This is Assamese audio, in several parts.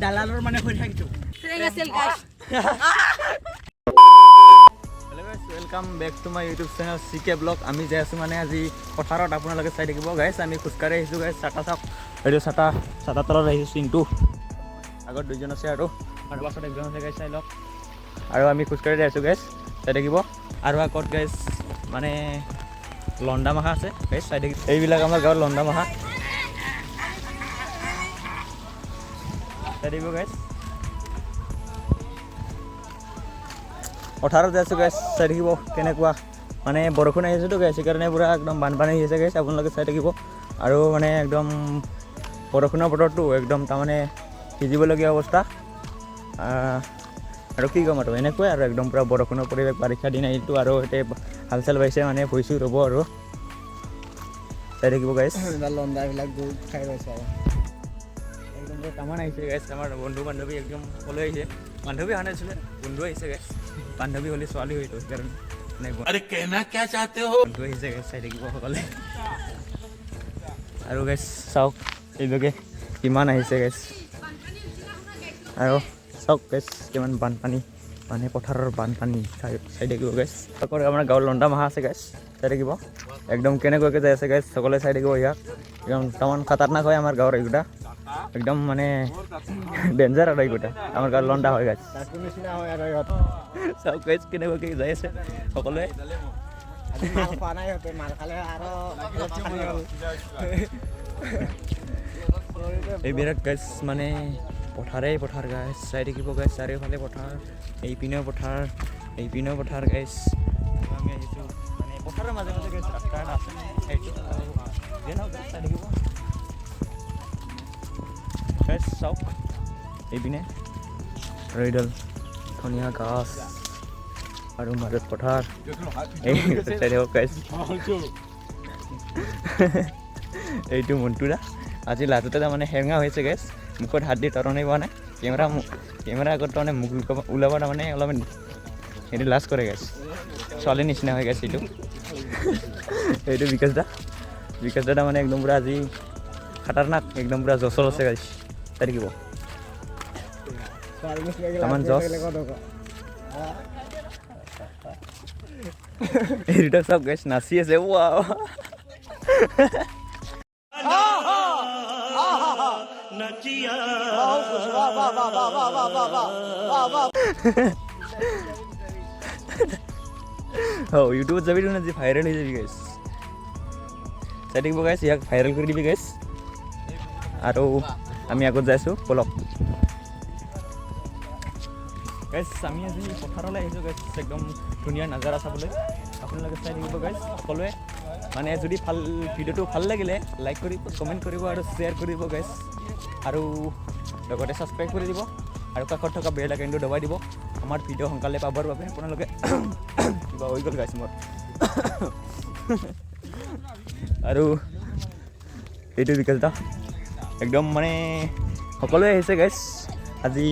দালালৰ মানে হৈ থাকিছো welcome back to my YouTube channel CK blog आमी जाय आছো মানে আজি পথাৰত আপোনালোকে চাই থাকিব গাইছ আমি খুস্কাৰে আহিছো গাইছ ছাটা চাওক এইটো ছাটা তলত আহিছো চিনটো আগত দুজন আছে আৰু পাছত একজন আছে গাইছ চাই লওক আৰু আমি খুস্কাৰে যাই আছো গাইছ চাই থাকিব আৰু আগত গাইছ মানে লণ্ডা মাখা আছে গাইছ চাই থাকিব এইবিলাক আমাৰ গাঁৱৰ লণ্ডা মাখা চাই থাকিব গাইছ পথাৰত যাই আছো গাইছ চাই থাকিব কেনেকুৱা মানে বৰষুণ আহি আছেতো গাইছ সেইকাৰণে পুৰা একদম বানপানী হৈ আছে গাইছ আপোনালোকে চাই থাকিব আৰু মানে একদম বৰষুণৰ বতৰটো একদম তাৰমানে ভিজিবলগীয়া অৱস্থা আৰু কি ক'ম আৰু এনেকুৱাই আৰু একদম পুৰা বৰষুণৰ পৰিৱেশ বাৰিষা দিন আহিলটো আৰু এতিয়া হাল চাল বাইছে মানে ভুঁই ৰ'ব আৰু চাই থাকিব গাইছ লণ্ডাবিলাক গৈ খাই গৈছে আৰু একদম পুৰা টামান আহিছে গাইছ আমাৰ বন্ধু বান্ধৱী একদম সকলোৱে আহিছে বান্ধৱী অহা নাছিলে বন্ধু আহিছে গাইছ বান্ধৱী হ'লে ছোৱালী হয়তো সেইকাৰণে আৰে কেনা क्या चाहते हो বন্ধু আহিছে গাইছ চাই থাকিব সকলে আৰু গাইছ চাওক এইভাগে কিমান আহিছে গাইছ আৰু চাওক গাইছ কিমান বানপানী মানে পথাৰৰ বানপানী চাই থাকিব গাইছ আকৌ আমাৰ গাঁৱৰ লণ্ডা মাহা আছে গাইছ চাই থাকিব একদম কেনেকুৱাকৈ যাই আছে গাইছ সকলোৱে চাই থাকিব ইয়াক একদম তামান খাতাৰনাক হয় আমাৰ গাঁৱৰ এইকেইটা একদম মানে ডেঞ্জাৰ আৰু এইকেইটা আমাৰ গাঁৱৰ লণ্ডা হয় গাইছ চাওক গাইছ কেনেকুৱাকৈ যাই আছে সকলোৱে এইবিলাক গাইছ মানে পথাৰ গাইছ চাই থাকিব গাইছ চাৰিওফালে পথাৰ এইপিনেও পথাৰ গাইছ আমি আহিছোঁ মানে পথাৰৰ মাজে মাজে গাইছ ৰাস্তা এটা আছে সেইটো চাই থাকিব গাইছ চাওক এইপিনে আৰু এইডাল ধুনীয়া গাছ আৰু মাজত পথাৰ এই চাই থাকক গাইছ এইটো মন্টুৰা আজি লাজতে তাৰমানে হেঙা হৈছে গাইছ মুখত হাত দি তৰণি পোৱা নাই কেমেৰা আগত তাৰমানে মুখ ওলাব তাৰমানে অলপমান সেইটো লাজ কৰে গাইছ ছোৱালীৰ নিচিনা হৈ গাইছ এইটো বিকাশ দা তাৰমানে একদম পূৰা আজি খাতাৰনাক একদম পূৰা জচল আছে গাইছ চাই থাকিব তামান জচ এই দুটা চব গাইছ নাচি আছে ৱাও ইউটিউবত যাবি না যে ভাইৰেল হৈ যাবি গাইছ চাই থাকিব গাইছ ইয়াক ভাইৰেল কৰি দিবি গাইছ আৰু আমি আগত যাই আছোঁ বলক গাইছ আমি আজি পথাৰলৈ আহিছোঁ গাইছ একদম ধুনীয়া নাজাৰা চাবলৈ আপোনালোকে চাই থাকিব গাইছ সকলোৱে মানে যদি ভিডিঅ'টো ভাল লাগিলে লাইক কৰিব কমেণ্ট কৰিব আৰু শ্বেয়াৰ কৰিব গাইছ আৰু লগতে ছাবস্ক্ৰাইব কৰি দিব আৰু কাষত থকা বেল আইকনটো দবাই দিব আমাৰ ভিডিঅ' সোনকালে পাবৰ বাবে আপোনালোকে কিবা হৈ গ'ল গাইছ মোৰ আৰু এইটো বিকাশ দা একদম মানে সকলোৱে আহিছে গাইছ আজি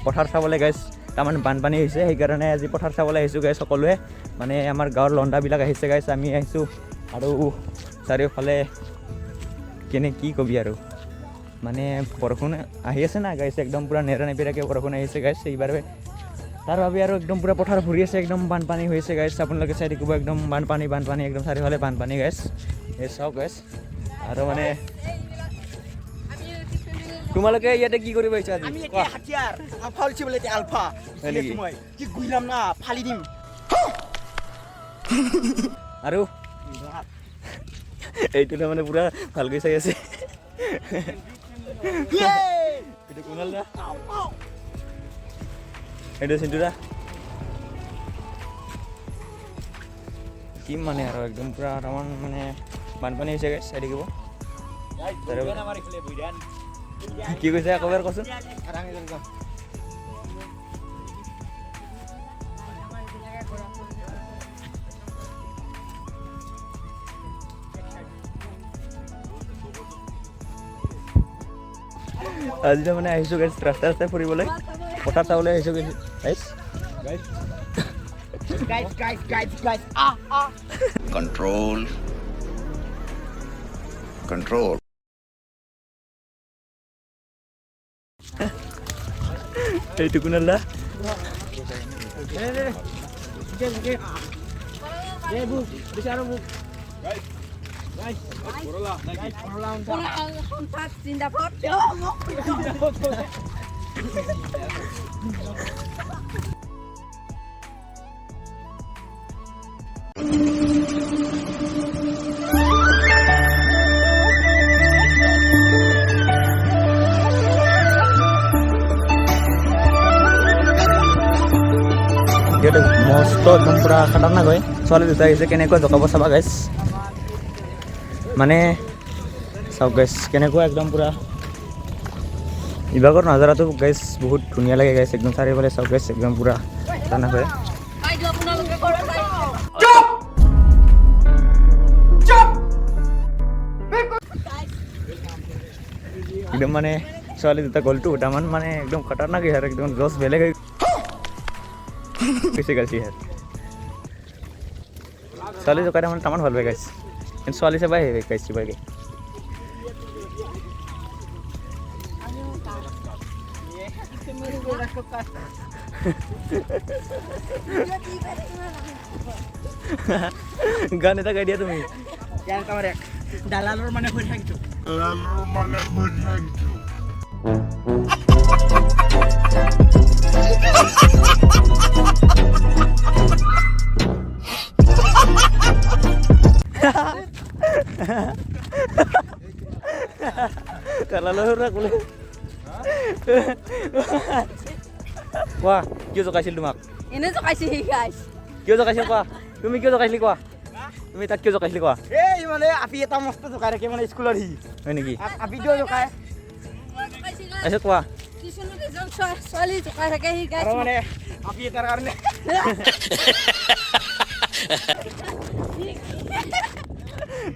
পথাৰ চাবলৈ গাইছ তাৰমানে বানপানী হৈছে সেইকাৰণে আজি পথাৰ চাবলৈ আহিছোঁ গাইছ সকলোৱে মানে আমাৰ গাঁৱৰ লণ্ডাবিলাক আহিছে গাইছ আমি আহিছোঁ আৰু চাৰিওফালে কি ক'বি আৰু মানে বৰষুণ আহি আছে না গাইছ একদম পূৰা নেৰানেপেৰাকৈ বৰষুণ আহিছে গাইছ এইবাৰে তাৰ বাবে আৰু একদম পূৰা পথাৰ ভৰি আছে একদম বানপানী হৈছে গাইছ আপোনালোকে চাই থাকিব একদম বানপানী একদম চাৰিওফালে বানপানী গাইছ এই চাওক গাইছ আৰু মানে তোমালোকে ইয়াতে কি কৰিব আহিছা আজি আমি এতিয়া হাতিয়াৰ আলফা উলিছি বোলে এতিয়া আলফা মই কি গুইলাম না ফালি দিম আৰু এইটো মানে পুৰা ভালকৈ চাই আছে এইটো কুণাল দা এইটো চিন্তু দা কি মানে আৰু একদম পুৰা তামান মানে বানপানী হৈছে গাইছ চাই থাকিব কি কৈছে একবাৰ কচোন আজি মানে আহিছোঁ গাইছ ৰাস্তাই ফুৰিবলৈ পথাৰ চাবলৈ আহিছোঁ গাইছ control এইটো কোনালা Dia udah mosto একদম পুরা খাটারনাক হয় ছোৱালী দুটা আহিছে কেনেকৈ জকাব চাবা গাইছ মানে চাওক গাইছ কেনেকুৱা একদম পুৰা ইভাগৰ নাজাৰাটো গাইছ বহুত ধুনীয়া লাগে গাইছ একদম চাৰিওফালে চাওক গাইছ একদম পুৰা খাটাৰনাক হয় একদম মানে ছোৱালী দুটা গ'লটো দুটামান মানে একদম খাটাৰনাক আৰু একদম জছ বেলেগ হৈ कैसे कैसी है साली जो करे मन तमन भल गाइस इन साली से भाई कैसी भाई गाने तक आइडिया तुम्हें यार कमरे दालालर माने হৈ থাকিছো Dalalur aku Wah, kiyo jakaইছিল তোমাক এনে জকাইছি গাইস কিয় জকাইছিল কোৱা তুমি কিয় জকাইছিলি কোৱা তুমি তাক কিয় জকাইছিলি কোৱা এই মানে আপি এটা মস্ত জকাই ৰাখে মানে স্কুলৰ হি হয় নেকি আপি দিও জকাই আছে কোৱা টিউশনত এজন ছোৱালী জকাই থাকে সি গাইস আৰু মানে আপি এটাৰ কাৰণে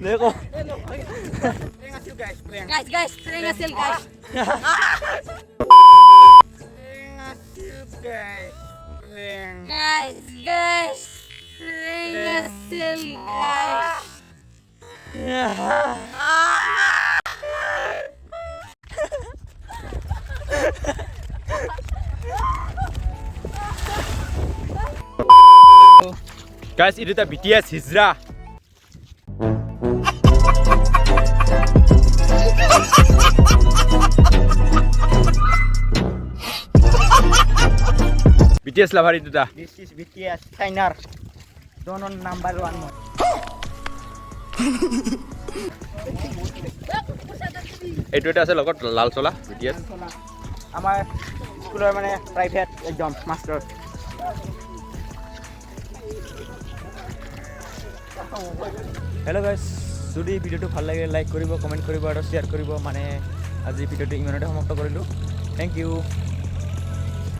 দেখো প্ৰেং আছিল গাইস প্ৰেং গাইস ট্ৰেন আছিল গাইস প্ৰেং আছিল গাইস প্ৰেং গাইস ট্রেন আছিল guys Guys, itu ta BTS Hijra. BTS lover itu ta. This is BTS China. Donon number 1 mo. এইটো এটা আছে লগত লাল চলা BTS. আমাৰ স্কুলৰ মানে প্ৰাইভেট একদম মাষ্টাৰ হেল্ল' গাইছ যদি ভিডিঅ'টো ভাল লাগে লাইক কৰিব কমেণ্ট কৰিব আৰু শ্বেয়াৰ কৰিব মানে আজি ভিডিঅ'টো ইমানতে সমাপ্ত কৰিলোঁ থেংক ইউ